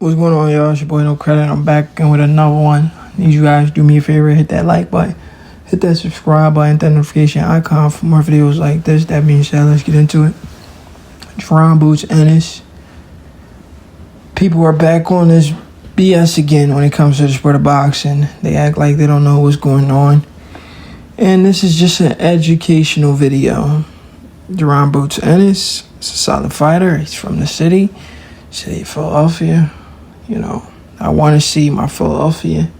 What's going on, y'all? It's your boy No Credit. I'm back and with another one. Need you guys do me a favor, hit that like button, hit that subscribe button, hit that notification icon for more videos like this. That being said, let's get into it. Jaron boots Ennis. People are back on this BS again when it comes to the sport of boxing. They act like they don't know what's going on. And this is just an educational video. Jaron boots Ennis. He's a solid fighter. He's from the city of Philadelphia. You know, I want to see my Philadelphia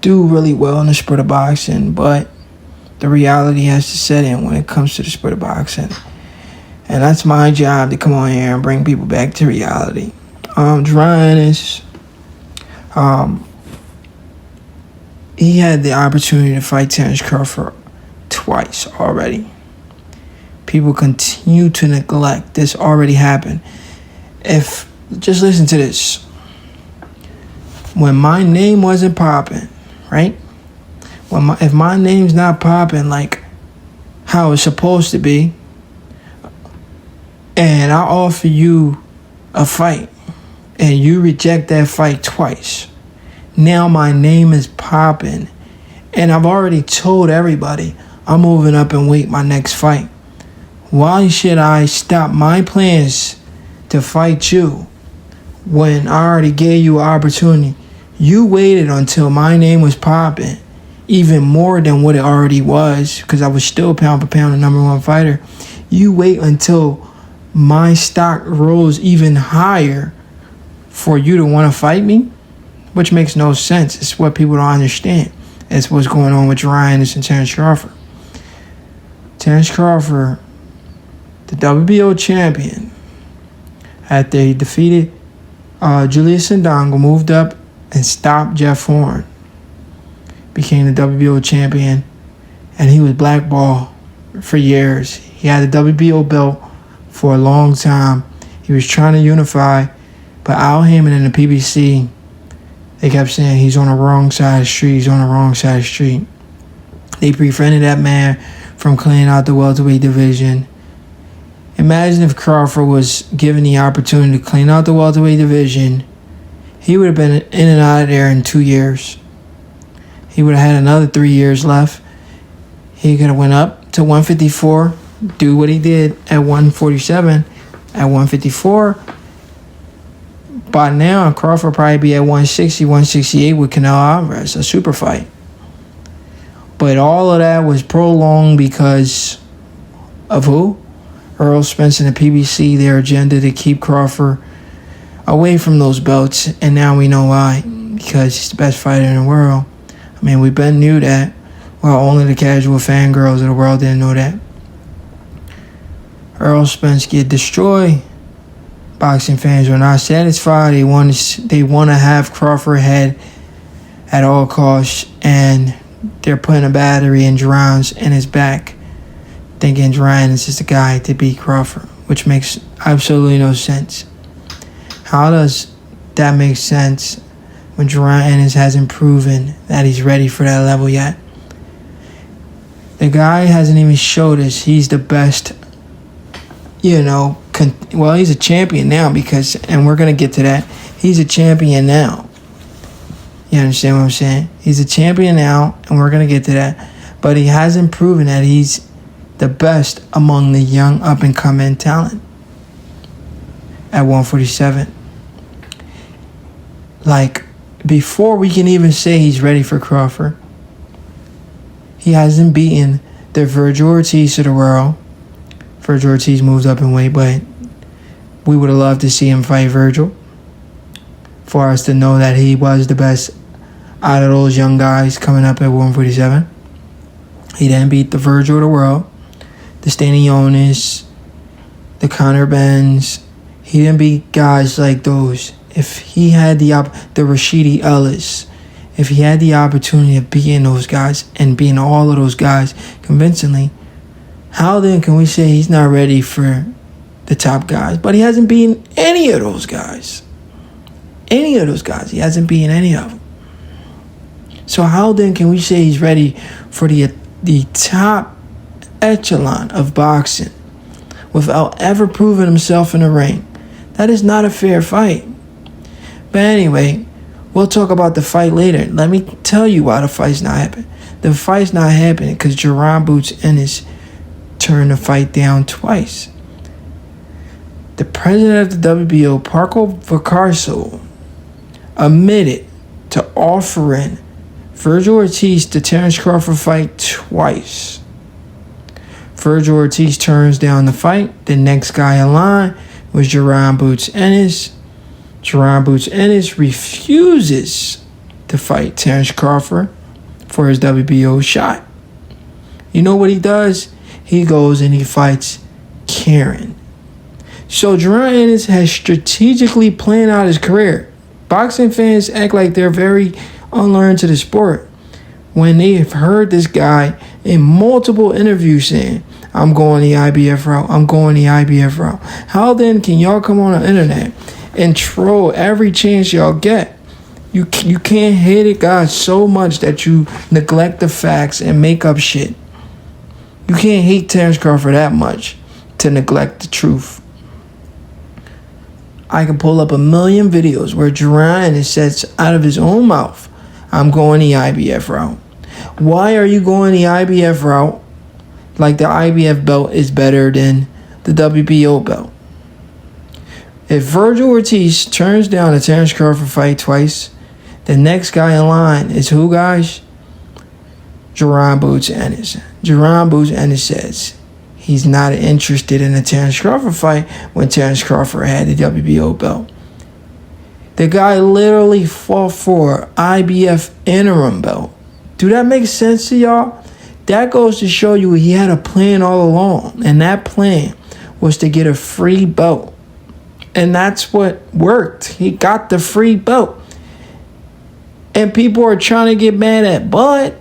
do really well in the sport of boxing, but the reality has to set in when it comes to the sport of boxing. And that's my job, to come on here and bring people back to reality. Jaron Ennis, he had the opportunity to fight Terence Crawford twice already. People continue to neglect this already happened. Just listen to this. When my name wasn't popping, right? If my name's not popping like how it's supposed to be, and I offer you a fight, and you reject that fight twice, now my name is popping, and I've already told everybody I'm moving up in weight my next fight. Why should I stop my plans to fight you when I already gave you an opportunity? You waited until my name was popping, even more than what it already was, because I was still pound for pound the number one fighter. You wait until my stock rose even higher for you to want to fight me, which makes no sense. It's what people don't understand. It's what's going on with Jaron Ennis and Terence Crawford. Terence Crawford, the WBO champion, after he defeated Julius Sindongo, moved up and stopped Jeff Horn, became the WBO champion, and he was blackballed for years. He had the WBO belt for a long time. He was trying to unify, but Al Heyman and the PBC, they kept saying he's on the wrong side of the street, he's on the wrong side of the street. They prevented that man from cleaning out the welterweight division. Imagine if Crawford was given the opportunity to clean out the welterweight division. He would have been in and out of there in 2 years. He would have had another 3 years left. He could have went up to 154, do what he did at 147. At 154, by now, Crawford probably be at 160, 168 with Canelo Alvarez, a super fight. But all of that was prolonged because of who? Earl Spence and the PBC, their agenda to keep Crawford away from those belts. And now we know why. Because he's the best fighter in the world. I mean, we been knew that. Well, only the casual fangirls of the world didn't know that. Earl Spence get destroyed. Boxing fans are not satisfied. They want to have Crawford head at all costs. And they're putting a battery in Jaron's in his back, thinking Jaron Ennis is the guy to beat Crawford, which makes absolutely no sense. How does that make sense when Jaron Ennis hasn't proven that he's ready for that level yet? The guy hasn't even showed us he's the best, well, he's a champion now and we're going to get to that. He's a champion now. You understand what I'm saying? He's a champion now, and we're going to get to that. But he hasn't proven that he's the best among the young up-and-coming talent at 147. Like, before we can even say he's ready for Crawford, he hasn't beaten the Virgil Ortiz of the world. Virgil Ortiz moved up in weight, but we would have loved to see him fight Virgil for us to know that he was the best out of those young guys coming up at 147. He didn't beat the Virgil of the world, the Stanionis, the Conor Benns. He didn't beat guys like those. If he had the Rashidi Ellis, if he had the opportunity of beating those guys and beating all of those guys convincingly, how then can we say he's not ready for the top guys? But he hasn't beaten any of those guys. He hasn't beaten any of them. So how then can we say he's ready for the top echelon of boxing without ever proving himself in the ring? That is not a fair fight. But anyway, we'll talk about the fight later. Let me tell you why the fight's not happening. The fight's not happening because Jaron Boots Ennis turned the fight down twice. The president of the WBO, Parco Vacarso, admitted to offering Virgil Ortiz the Terence Crawford fight twice. Virgil Ortiz turns down the fight. The next guy in line was Jaron Boots Ennis. Jaron Boots Ennis refuses to fight Terence Crawford for his WBO shot. You know what he does? He goes and he fights Karen. So Jaron Ennis has strategically planned out his career. Boxing fans act like they're very unlearned to the sport when they have heard this guy in multiple interviews saying, I'm going the IBF route, I'm going the IBF route. How then can y'all come on the internet and troll every chance y'all get? You can't hate it, guys, so much that you neglect the facts and make up shit. You can't hate Terence Crawford that much to neglect the truth. I can pull up a million videos where Jaron says out of his own mouth, I'm going the IBF route. Why are you going the IBF route like the IBF belt is better than the WBO belt? If Virgil Ortiz turns down the Terence Crawford fight twice, the next guy in line is who, guys? Jaron Boots Ennis. Jaron Boots Ennis says he's not interested in the Terence Crawford fight when Terence Crawford had the WBO belt. The guy literally fought for IBF interim belt. Do that make sense to y'all? That goes to show you he had a plan all along. And that plan was to get a free belt. And that's what worked. He got the free belt. And people are trying to get mad at, but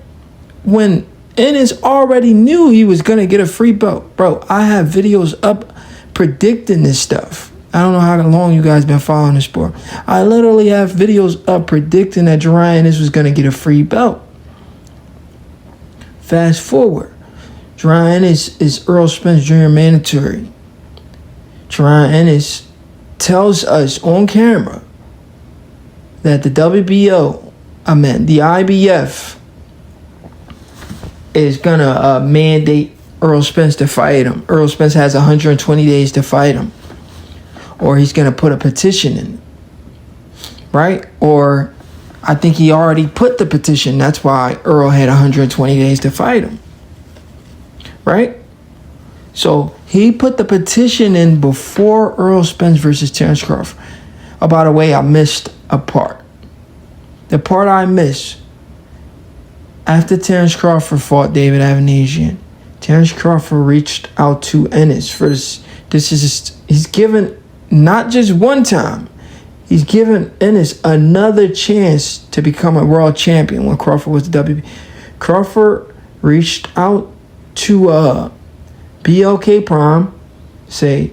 when Ennis already knew he was going to get a free belt. Bro, I have videos up predicting this stuff. I don't know how long you guys been following the sport. I literally have videos up predicting that Jaron Ennis was going to get a free belt. Fast forward. Jaron Ennis is Earl Spence Jr. mandatory. Jaron Ennis tells us on camera that the the IBF is going to mandate Earl Spence to fight him. Earl Spence has 120 days to fight him. Or he's going to put a petition in. Right? Or I think he already put the petition. That's why Earl had 120 days to fight him. Right? So he put the petition in before Earl Spence versus Terence Crawford. Oh, by the way, I missed a part. The part I missed, after Terence Crawford fought David Avanesian, Terence Crawford reached out to Ennis for this. He's given not just one time, he's given Ennis another chance to become a world champion when Crawford was the WB. Crawford reached out to BLK Prime, say,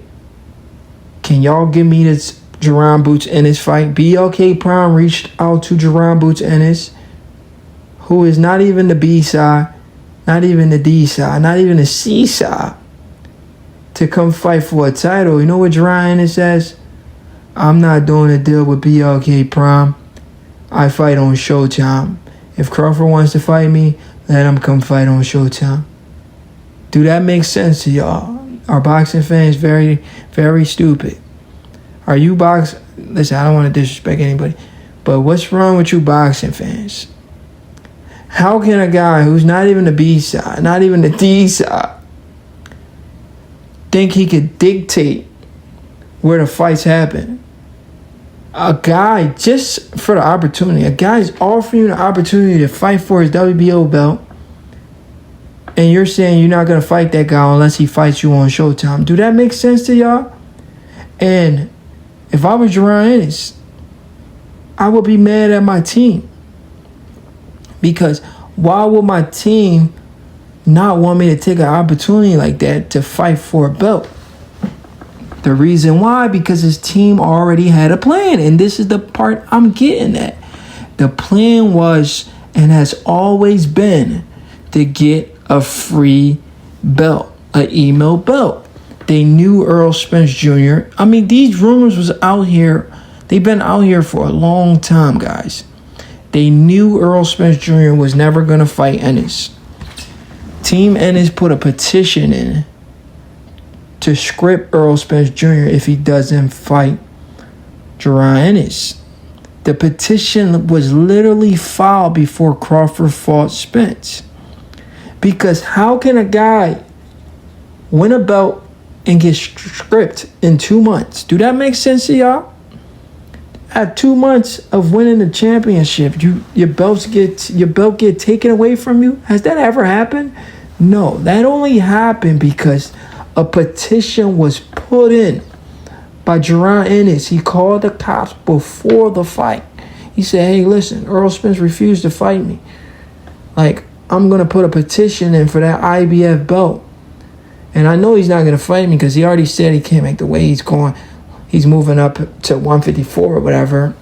can y'all give me this Jaron Boots Ennis fight? BLK Prime reached out to Jaron Boots Ennis, who is not even the B side, not even the D side, not even the C side, to come fight for a title. You know what Jaron Ennis says? I'm not doing a deal with BLK Prime. I fight on Showtime. If Crawford wants to fight me, let him come fight on Showtime. Do that make sense to y'all? Are boxing fans very, very stupid? Are you Listen, I don't want to disrespect anybody, but what's wrong with you boxing fans? How can a guy who's not even the B side, not even the D side, think he could dictate where the fights happen? A guy, just for the opportunity, a guy's offering you the opportunity to fight for his WBO belt, and you're saying you're not going to fight that guy unless he fights you on Showtime. Do that make sense to y'all? And if I was Jaron Ennis, I would be mad at my team. Because why would my team not want me to take an opportunity like that to fight for a belt? The reason why, because his team already had a plan. And this is the part I'm getting at. The plan was and has always been to get a free belt, an email belt. They knew Earl Spence Jr. I mean, these rumors was out here They've been out here for a long time, guys. They knew Errol Spence Jr. was never going to fight Ennis. Team Ennis put a petition in to script Errol Spence Jr. if he doesn't fight Jaron Ennis. The petition was literally filed before Crawford fought Spence. Because how can a guy win a belt and get stripped in 2 months? Do that make sense to y'all? At 2 months of winning the championship, your belt get taken away from you? Has that ever happened? No, that only happened because a petition was put in by Jaron Ennis. He called the cops before the fight. He said, hey, listen, Errol Spence refused to fight me. Like, I'm going to put a petition in for that IBF belt. And I know he's not going to fight me because he already said he can't make the weight. He's moving up to 154 or whatever.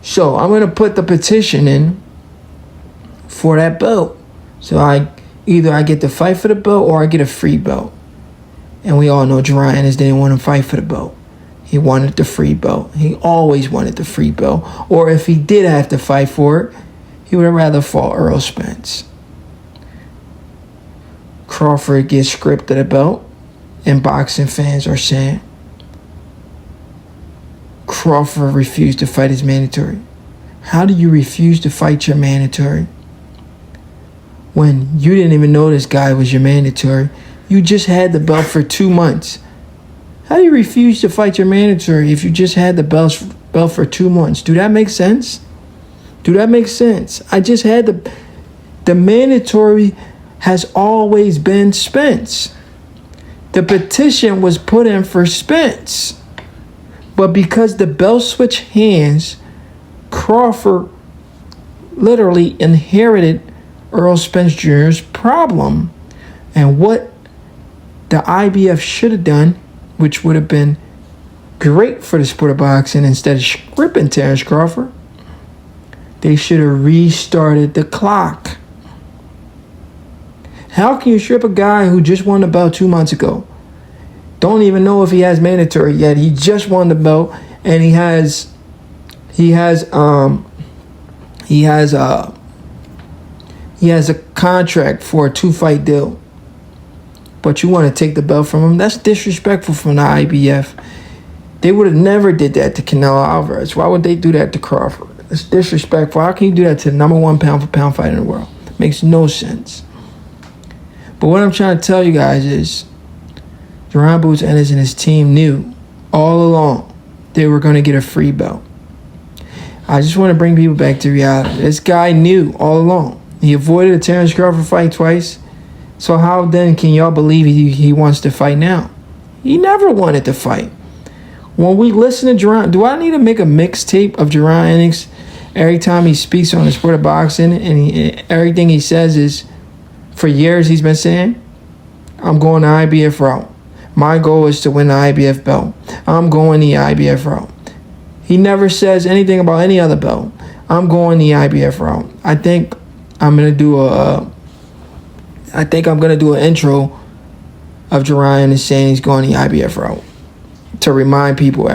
So I'm going to put the petition in for that belt. So either I get to fight for the belt or I get a free belt. And we all know Jaron Ennis didn't want to fight for the belt. He wanted the free belt. He always wanted the free belt. Or if he did have to fight for it, he would have rather fought Errol Spence. Crawford gets stripped of the belt, and boxing fans are saying Crawford refused to fight his mandatory. How do you refuse to fight your mandatory when you didn't even know this guy was your mandatory? You just had the belt for 2 months. How do you refuse to fight your mandatory if you just had the belt for 2 months? Do that make sense? Do that make sense? I just had the mandatory has always been Spence. The petition was put in for Spence. But because the belt switched hands, Crawford literally inherited Errol Spence Jr.'s problem. And what the IBF should have done, which would have been great for the sport of boxing, instead of stripping Terence Crawford, they should have restarted the clock. How can you strip a guy who just won the belt 2 months ago? Don't even know if he has mandatory yet. He just won the belt, and he has a contract for a 2-fight deal. But you want to take the belt from him? That's disrespectful from the IBF. They would have never did that to Canelo Alvarez. Why would they do that to Crawford? It's disrespectful. How can you do that to the number 1 pound-for-pound fighter in the world? Makes no sense. But what I'm trying to tell you guys is Jaron Boots Ennis and his team knew all along they were going to get a free belt. I just want to bring people back to reality. This guy knew all along. He avoided a Terence Crawford fight twice. So how then can y'all believe he wants to fight now? He never wanted to fight. When we listen to Jaron, do I need to make a mixtape of Jaron Ennis every time he speaks on the sport of boxing, and everything he says is, for years he's been saying, I'm going the IBF route. My goal is to win the IBF belt. I'm going the IBF route. He never says anything about any other belt. I'm going the IBF route. I think I'm gonna do an intro of Jaron Ennis saying he's going the IBF route to remind people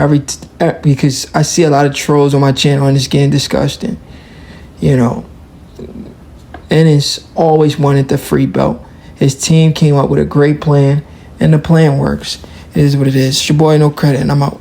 because I see a lot of trolls on my channel and it's getting disgusting. You know, Ennis always wanted the free belt. His team came up with a great plan, and the plan works. It is what it is. It's your boy No Credit, and I'm out.